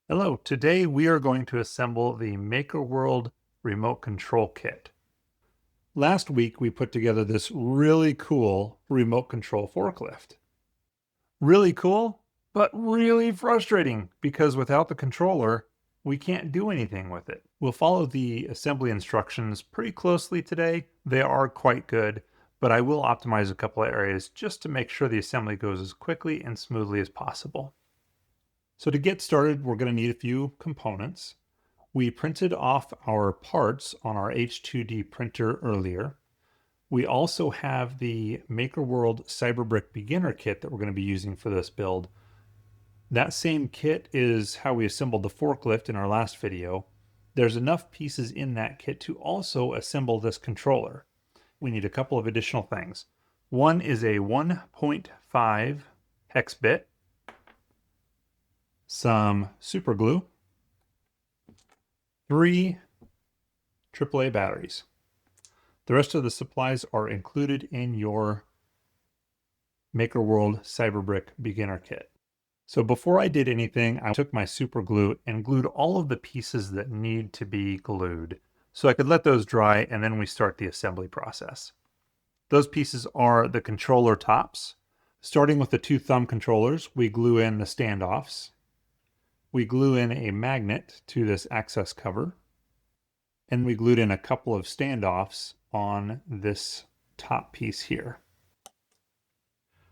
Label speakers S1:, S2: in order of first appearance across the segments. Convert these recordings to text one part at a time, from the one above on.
S1: Hello, today we are going to assemble the MakerWorld remote control kit. Last week we put together this really cool remote control forklift. Really cool, but really frustrating because without the controller, we can't do anything with it. We'll follow the assembly instructions pretty closely today. They are quite good, but I will optimize a couple of areas just to make sure the assembly goes as quickly and smoothly as possible. So to get started, we're going to need a few components. We printed off our parts on our H2D printer earlier. We also have the MakerWorld CyberBrick beginner kit that we're going to be using for this build. That same kit is how we assembled the forklift in our last video. There's enough pieces in that kit to also assemble this controller. We need a couple of additional things. One is a 1.5 hex bit, some super glue, 3 AAA batteries. The rest of the supplies are included in your MakerWorld CyberBrick beginner kit. So before I did anything, I took my super glue and glued all of the pieces that need to be glued so I could let those dry, and then we start the assembly process. Those pieces are the controller tops. Starting with the 2 thumb controllers, we glue in the standoffs. We glue in a magnet to this access cover, and we glued in a couple of standoffs on this top piece here.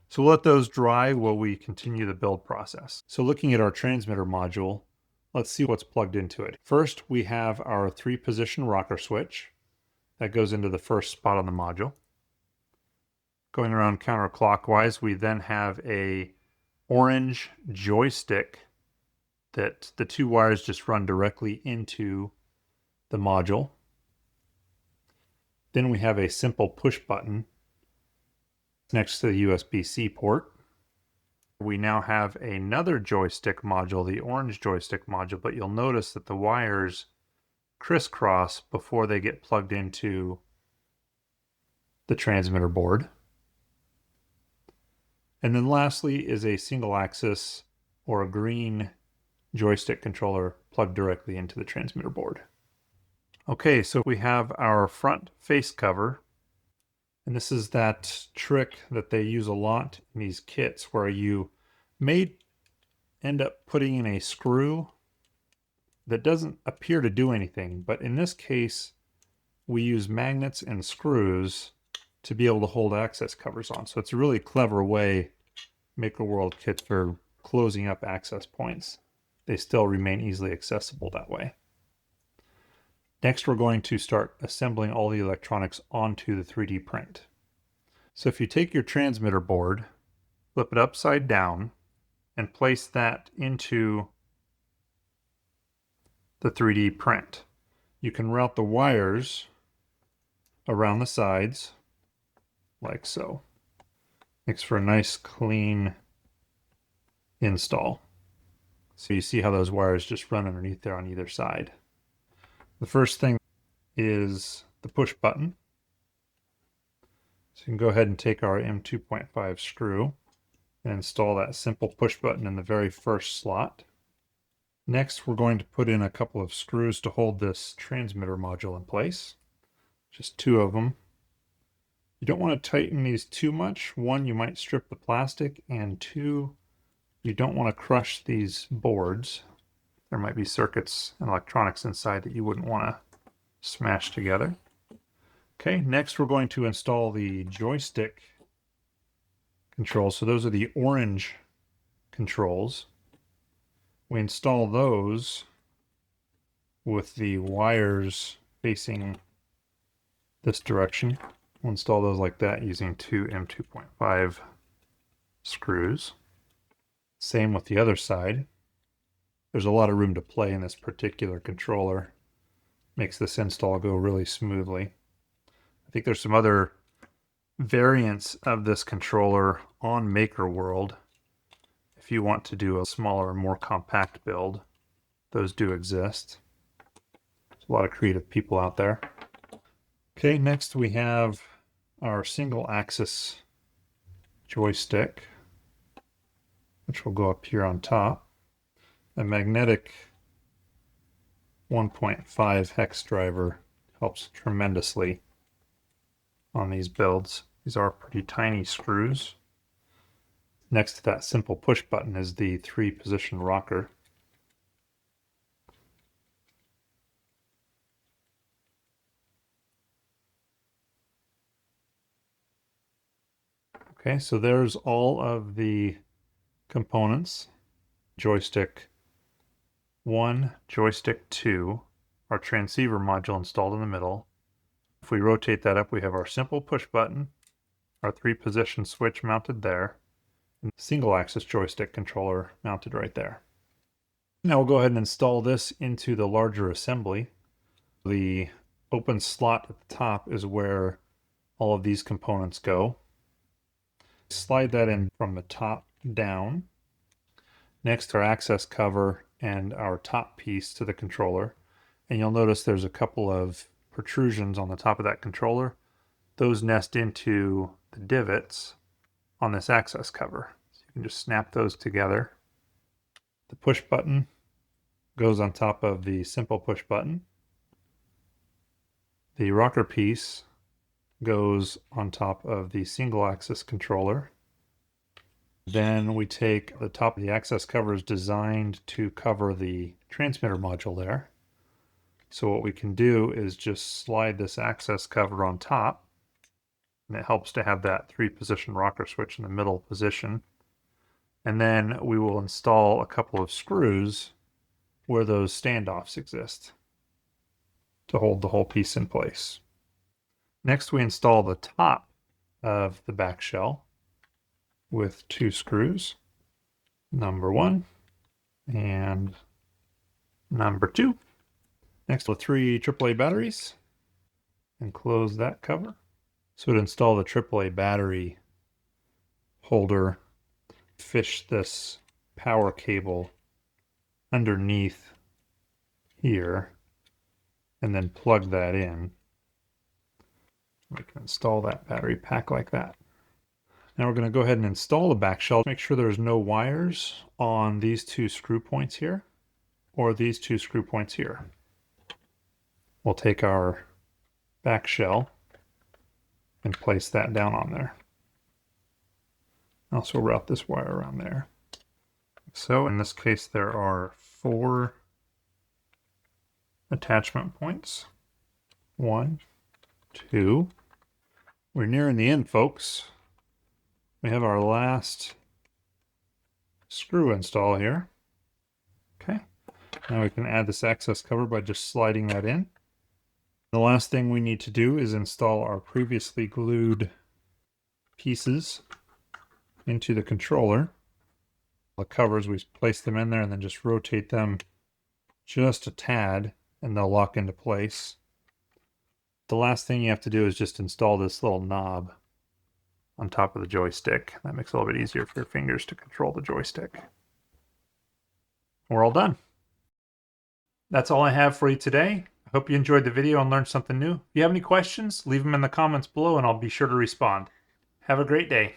S1: So we'll let those dry while we continue the build process. So looking at our transmitter module, let's see what's plugged into it. First, we have our 3-position rocker switch that goes into the first spot on the module. Going around counterclockwise, we then have a orange joystick that the 2 wires just run directly into the module. Then we have a simple push button next to the USB-C port. We now have another joystick module, the orange joystick module, but you'll notice that the wires crisscross before they get plugged into the transmitter board. And then lastly is a single axis or a green joystick controller plugged directly into the transmitter board. Okay, so we have our front face cover, and this is that trick that they use a lot in these kits where you may end up putting in a screw that doesn't appear to do anything, but in this case we use magnets and screws to be able to hold access covers on. So it's a really clever way MakerWorld kits for closing up access points. They still remain easily accessible that way. Next, we're going to start assembling all the electronics onto the 3D print. So if you take your transmitter board, flip it upside down, and place that into the 3D print, you can route the wires around the sides like so. Makes for a nice clean install. So you see how those wires just run underneath there on either side. The first thing is the push button. So you can go ahead and take our M2.5 screw and install that simple push button in the very first slot. Next, we're going to put in a couple of screws to hold this transmitter module in place. Just 2 of them. You don't want to tighten these too much. 1, you might strip the plastic, and 2, you don't want to crush these boards. There might be circuits and electronics inside that you wouldn't want to smash together. Okay, next we're going to install the joystick controls. So those are the orange controls. We install those with the wires facing this direction. We'll install those like that using 2 M2.5 screws. Same with the other side. There's a lot of room to play in this particular controller. Makes this install go really smoothly. I think there's some other variants of this controller on MakerWorld. If you want to do a smaller, more compact build, those do exist. There's a lot of creative people out there. Okay, next we have our single axis joystick, which will go up here on top. A magnetic 1.5 hex driver helps tremendously on these builds. These are pretty tiny screws. Next to that simple push button is the 3-position rocker. Okay, so there's all of the components. Joystick 1, joystick 2, our transceiver module installed in the middle. If we rotate that up, we have our simple push button, our 3-position switch mounted there, and single axis joystick controller mounted right there. Now we'll go ahead and install this into the larger assembly. The open slot at the top is where all of these components go. Slide that in from the top down. Next, our access cover and our top piece to the controller. And you'll notice there's a couple of protrusions on the top of that controller. Those nest into the divots on this access cover. So you can just snap those together. The push button goes on top of the simple push button. The rocker piece goes on top of the single axis controller. Then we take the top of the access cover is designed to cover the transmitter module there. So what we can do is just slide this access cover on top, and it helps to have that 3-position rocker switch in the middle position. And then we will install a couple of screws where those standoffs exist to hold the whole piece in place. Next, we install the top of the back shell with 2 screws, number 1 and number 2. Next, the 3 AAA batteries, and close that cover. So to install the AAA battery holder, fish this power cable underneath here, and then plug that in. We can install that battery pack like that. Now we're going to go ahead and install the back shell. Make sure there's no wires on these 2 screw points here, or these 2 screw points here. We'll take our back shell and place that down on there. Also route this wire around there. So in this case, there are 4 attachment points. 1, 2. We're nearing the end, folks. We have our last screw install here. Okay. Now we can add this access cover by just sliding that in. The last thing we need to do is install our previously glued pieces into the controller. The covers, we place them in there and then just rotate them just a tad and they'll lock into place. The last thing you have to do is just install this little knob on top of the joystick. That makes it a little bit easier for your fingers to control the joystick. We're all done. That's all I have for you today. I hope you enjoyed the video and learned something new. If you have any questions, leave them in the comments below and I'll be sure to respond. Have a great day.